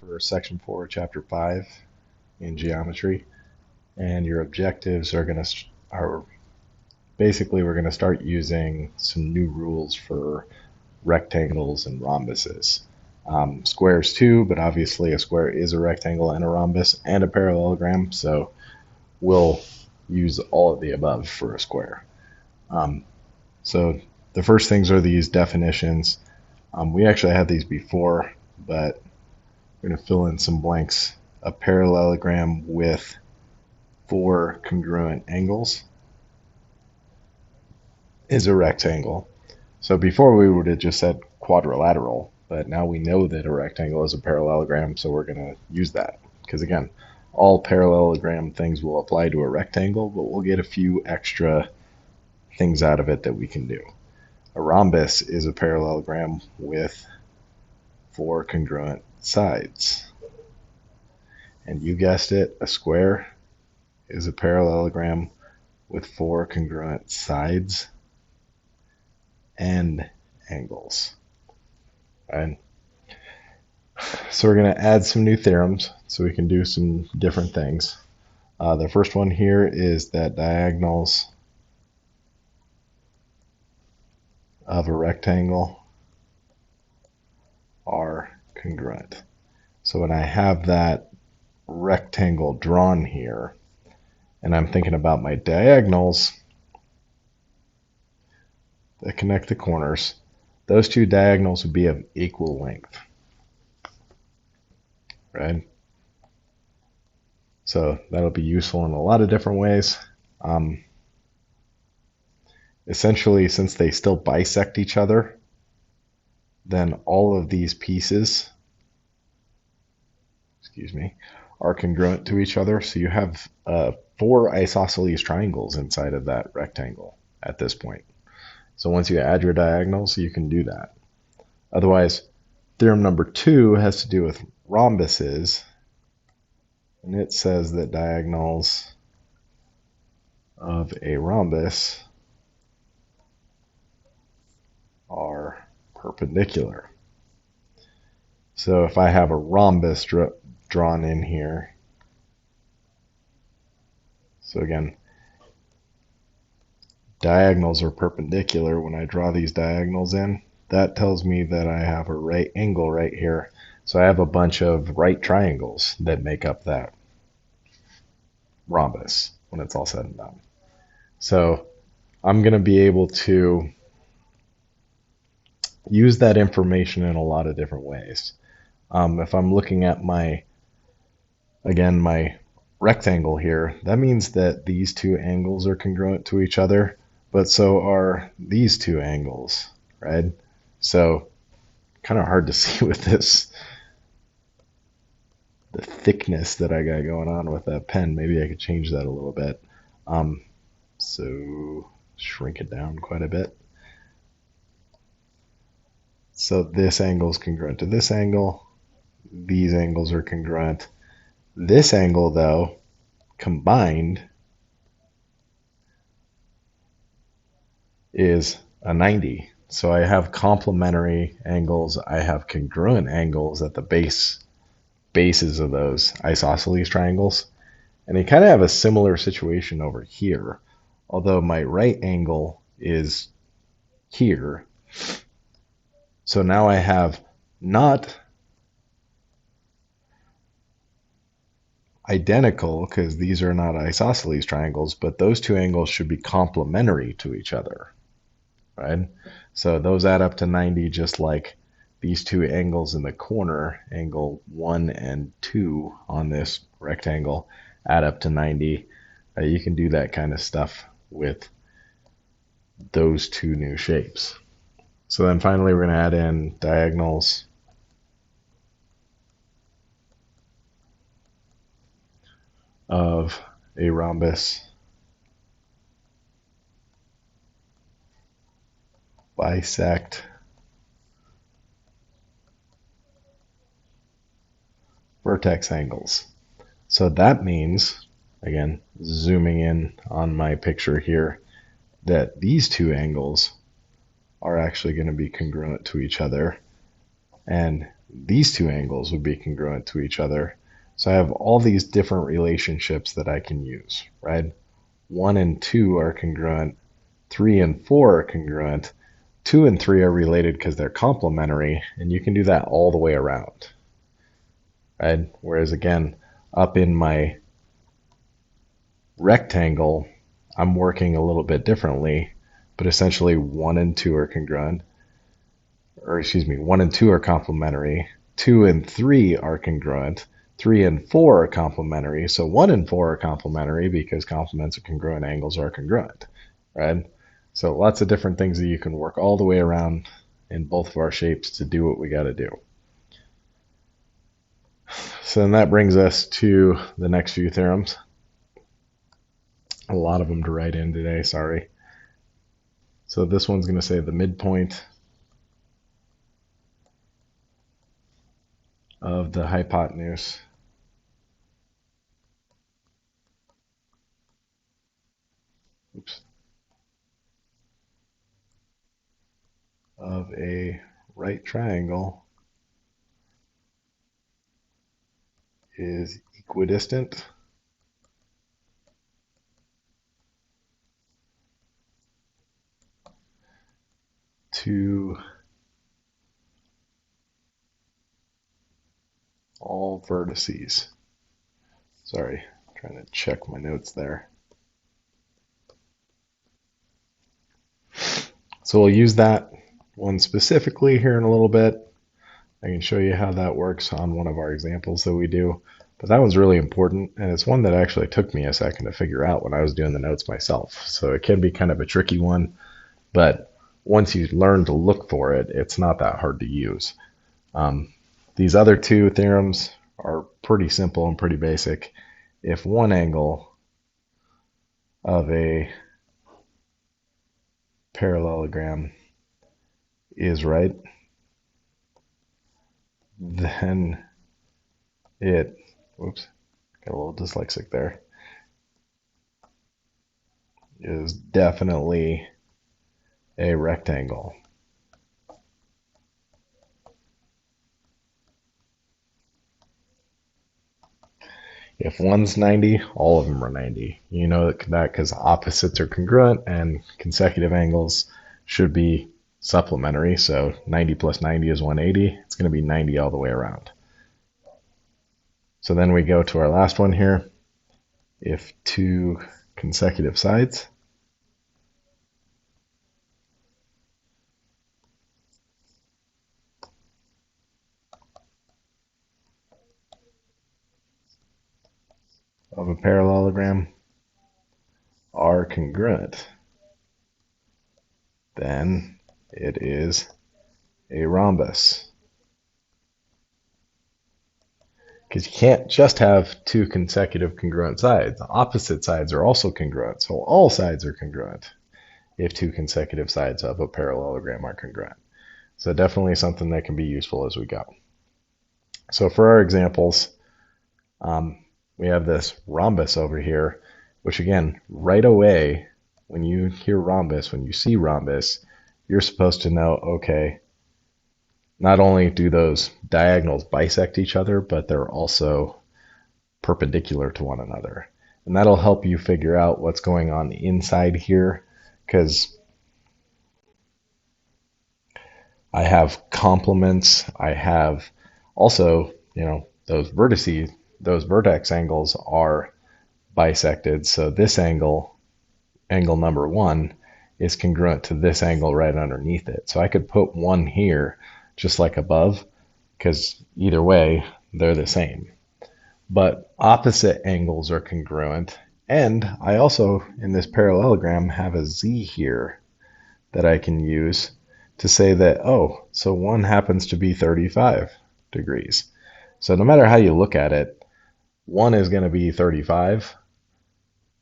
for Section 4, Chapter 5 in geometry, and your objectives are basically we're going to start using some new rules for rectangles and rhombuses. Squares too, but obviously a square is a rectangle and a rhombus and a parallelogram, so we'll use all of the above for a square. So the first things are these definitions. We actually had these before, but we're going to fill in some blanks. A parallelogram with 4 congruent angles is a rectangle. So before we would have just said quadrilateral, but now we know that a rectangle is a parallelogram, so we're going to use that. Because again, all parallelogram things will apply to a rectangle, but we'll get a few extra things out of it that we can do. A rhombus is a parallelogram with 4 congruent sides. And you guessed it, a square is a parallelogram with 4 congruent sides and angles. Right? So we're going to add some new theorems so we can do some different things. The first one here is that diagonals of a rectangle are congruent. So when I have that rectangle drawn here, and I'm thinking about my diagonals that connect the corners, those two diagonals would be of equal length, right? So that'll be useful in a lot of different ways. Essentially, since they still bisect each other, then all of these pieces, are congruent to each other. So you have 4 isosceles triangles inside of that rectangle at this point. So once you add your diagonals, you can do that. Otherwise, theorem number 2 has to do with rhombuses, and it says that diagonals of a rhombus are perpendicular. So if I have a rhombus drawn in here, so again, diagonals are perpendicular. When I draw these diagonals in, that tells me that I have a right angle right here. So I have a bunch of right triangles that make up that rhombus when it's all said and done. So I'm going to be able to use that information in a lot of different ways. If I'm looking at my rectangle here, that means that these 2 angles are congruent to each other, but so are these 2 angles, right? So kind of hard to see with this, the thickness that I got going on with that pen. Maybe I could change that a little bit. So shrink it down quite a bit. So this angle is congruent to this angle. These angles are congruent. This angle, though, combined is a 90. So I have complementary angles. I have congruent angles at the bases of those isosceles triangles. And I kind of have a similar situation over here, although my right angle is here. So now I have not identical, because these are not isosceles triangles, but those 2 angles should be complementary to each other, right? So those add up to 90, just like these 2 angles in the corner, angle 1 and 2 on this rectangle, add up to 90. You can do that kind of stuff with those 2 new shapes. So then finally we're going to add in diagonals of a rhombus bisect vertex angles. So that means, again, zooming in on my picture here, that these 2 angles are actually going to be congruent to each other, and these two angles would be congruent to each other. So I have all these different relationships that I can use, right? 1 and 2 are congruent, 3 and 4 are congruent, 2 and 3 are related because they're complementary, and you can do that all the way around, right? Whereas again, up in my rectangle, I'm working a little bit differently, but essentially 1 and 2 are congruent, or excuse me, 1 and 2 are complementary, 2 and 3 are congruent, 3 and 4 are complementary. So 1 and 4 are complementary because complements of congruent angles are congruent, right? So lots of different things that you can work all the way around in both of our shapes to do what we got to do. So then that brings us to the next few theorems. A lot of them to write in today, sorry. So this one's going to say the midpoint of the hypotenuse of a right triangle is equidistant to all vertices. Sorry, trying to check my notes there. So we'll use that one specifically here in a little bit. I can show you how that works on one of our examples that we do. But that one's really important, and it's one that actually took me a second to figure out when I was doing the notes myself. So it can be kind of a tricky one, but once you learn to look for it, it's not that hard to use. These other two theorems are pretty simple and pretty basic. If one angle of a parallelogram is right, then it, whoops, got a little dyslexic there, is definitely a rectangle. If one's 90, all of them are 90. You know that because opposites are congruent and consecutive angles should be supplementary. So 90 plus 90 is 180. It's going to be 90 all the way around. So then we go to our last one here. If two consecutive sides of a parallelogram are congruent, then it is a rhombus. Because you can't just have two consecutive congruent sides. Opposite sides are also congruent, so all sides are congruent if two consecutive sides of a parallelogram are congruent. So definitely something that can be useful as we go. So for our examples, we have this rhombus over here, which again, right away, when you hear rhombus, when you see rhombus, you're supposed to know, okay, not only do those diagonals bisect each other, but they're also perpendicular to one another. And that'll help you figure out what's going on inside here, because I have complements. I have also, those vertices, those vertex angles are bisected. So this angle, angle number 1, is congruent to this angle right underneath it. So I could put 1 here just like above, because either way, they're the same. But opposite angles are congruent. And I also, in this parallelogram, have a z here that I can use to say that, oh, so 1 happens to be 35 degrees. So no matter how you look at it, 1 is going to be 35,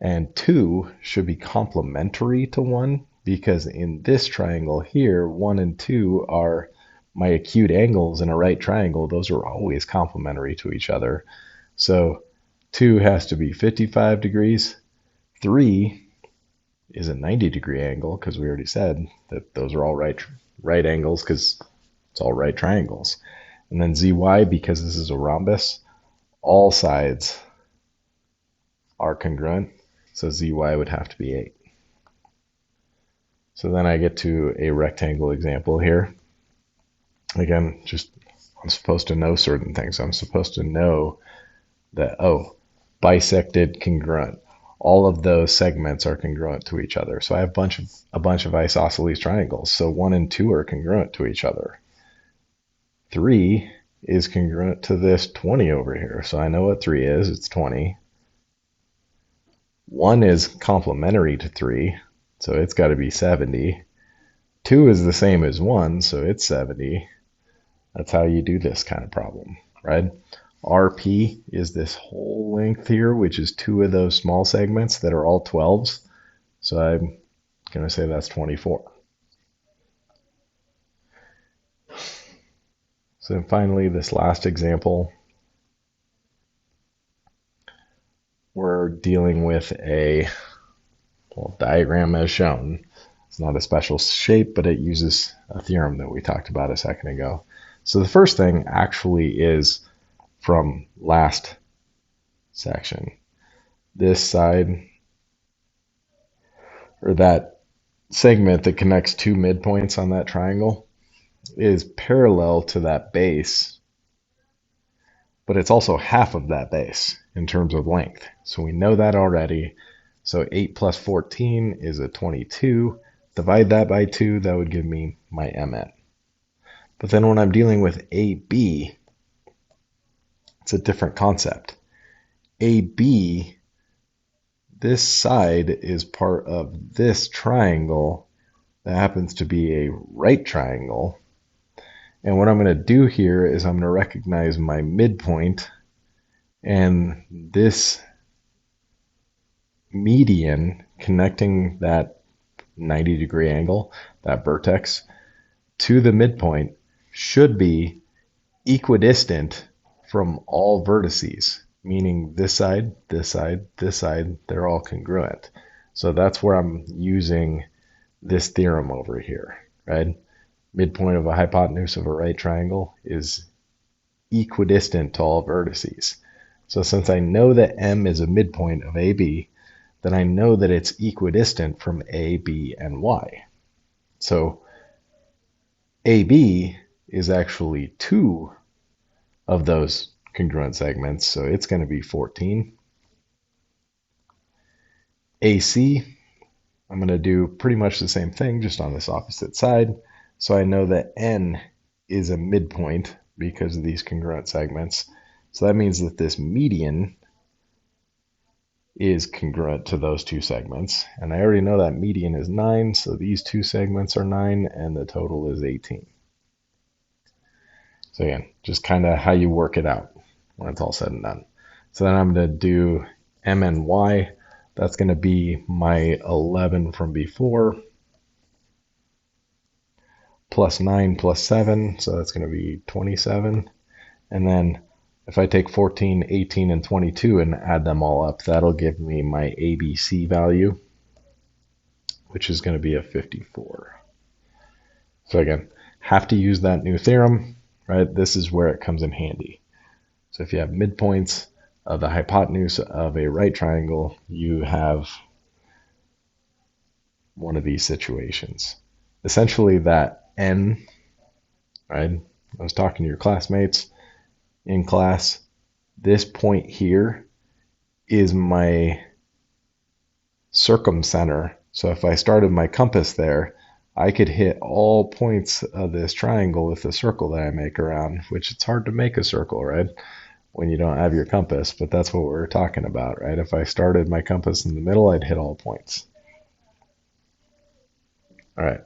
and 2 should be complementary to 1, because in this triangle here, 1 and 2 are my acute angles in a right triangle. Those are always complementary to each other. So 2 has to be 55 degrees. 3 is a 90-degree angle, because we already said that those are all right angles, because it's all right triangles. And then zy, because this is a rhombus, all sides are congruent. So zy would have to be 8. So then I get to a rectangle example here. Again, just I'm supposed to know certain things. I'm supposed to know that, oh, bisected congruent. All of those segments are congruent to each other. So I have a bunch of isosceles triangles. So 1 and 2 are congruent to each other. 3 is congruent to this 20 over here. So I know what 3 is. It's 20. 1 is complementary to 3. So it's got to be 70. 2 is the same as 1. So it's 70. That's how you do this kind of problem, right? RP is this whole length here, which is 2 of those small segments that are all 12s. So I'm going to say that's 24. So then finally, this last example, we're dealing with a diagram as shown. It's not a special shape, but it uses a theorem that we talked about a second ago. So the first thing actually is from last section. This side, or that segment that connects two midpoints on that triangle, is parallel to that base, but it's also half of that base in terms of length. So we know that already. So 8 plus 14 is a 22. Divide that by 2, that would give me my MN. But then when I'm dealing with AB, it's a different concept. AB, this side is part of this triangle that happens to be a right triangle. And what I'm going to do here is I'm going to recognize my midpoint, and this median connecting that 90-degree angle, that vertex, to the midpoint should be equidistant from all vertices, meaning this side, this side, this side, they're all congruent. So that's where I'm using this theorem over here, right? Midpoint of a hypotenuse of a right triangle is equidistant to all vertices. So since I know that M is a midpoint of AB, then I know that it's equidistant from A, B, and Y. So AB is actually 2 of those congruent segments, so it's going to be 14. AC, I'm going to do pretty much the same thing, just on this opposite side. So I know that N is a midpoint because of these congruent segments. So that means that this median is congruent to those two segments. And I already know that median is 9, so these two segments are 9, and the total is 18. So again, just kind of how you work it out when it's all said and done. So then I'm going to do MNY. That's going to be my 11 from before, plus 9 plus 7, so that's going to be 27. And then if I take 14, 18, and 22 and add them all up, that'll give me my ABC value, which is going to be a 54. So again, have to use that new theorem, right? This is where it comes in handy. So if you have midpoints of the hypotenuse of a right triangle, you have one of these situations. Essentially that N, right? I was talking to your classmates in class. This point here is my circumcenter. So if I started my compass there, I could hit all points of this triangle with the circle that I make around, which it's hard to make a circle, right? When you don't have your compass, but that's what we're talking about, right? If I started my compass in the middle, I'd hit all points. All right.